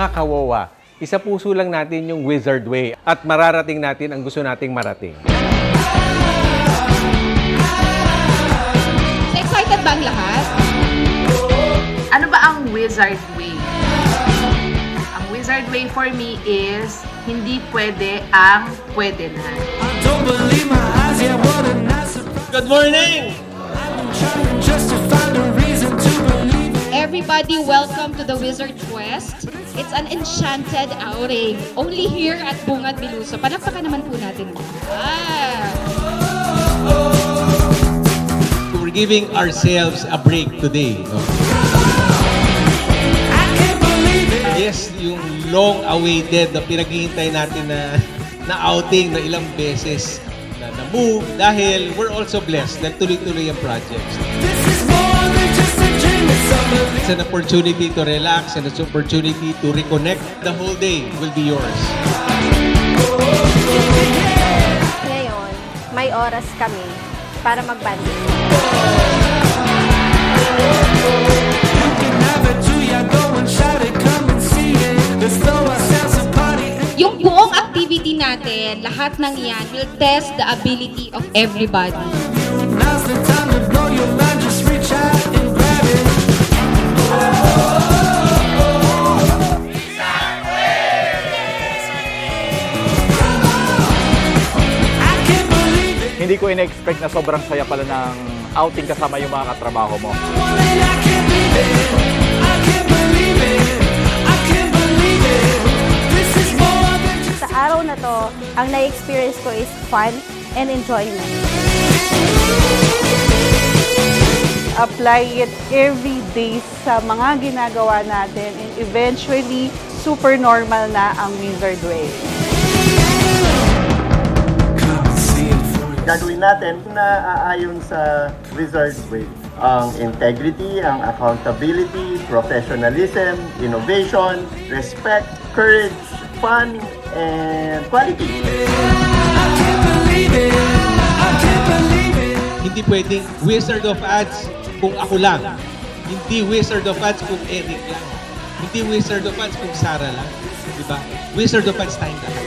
Mga kawawa, isa puso lang natin yung Wizard Way at mararating natin ang gusto nating marating. Excited ba ang lahat? Ano ba ang Wizard Way? Ang Wizard Way for me is hindi pwede ang pwede na. Good morning! Everybody, welcome to the Wizard Quest. It's an enchanted outing. Only here at Bungad Biluso. Palakpakan naman po natin. We're giving ourselves a break today. No? Yes, yung long-awaited na pinaghihintay natin na outing na ilang beses na move dahil we're also blessed dahil tuloy-tuloy ang projects. It's an opportunity to relax and it's an opportunity to reconnect. The whole day will be yours. Ngayon, may oras kami para magbanding. Yung buong activity natin, lahat ng yan will test the ability of everybody. Hindi ko ina-expect na sobrang saya pala ng outing kasama yung mga katrabaho mo. Sa araw na to, ang na-experience ko is fun and enjoyment. Apply it every day sa mga ginagawa natin and eventually, super normal na ang Wizard Way. Gagawin natin na aayon sa Wizard Way. Ang integrity, ang accountability, professionalism, innovation, respect, courage, fun, and quality. Hindi pwedeng Wizard of Ads kung ako lang. Hindi Wizard of Ads kung Eric lang. Hindi Wizard of Ads kung Sarah lang. Diba? Wizard of Ads tayong lahat.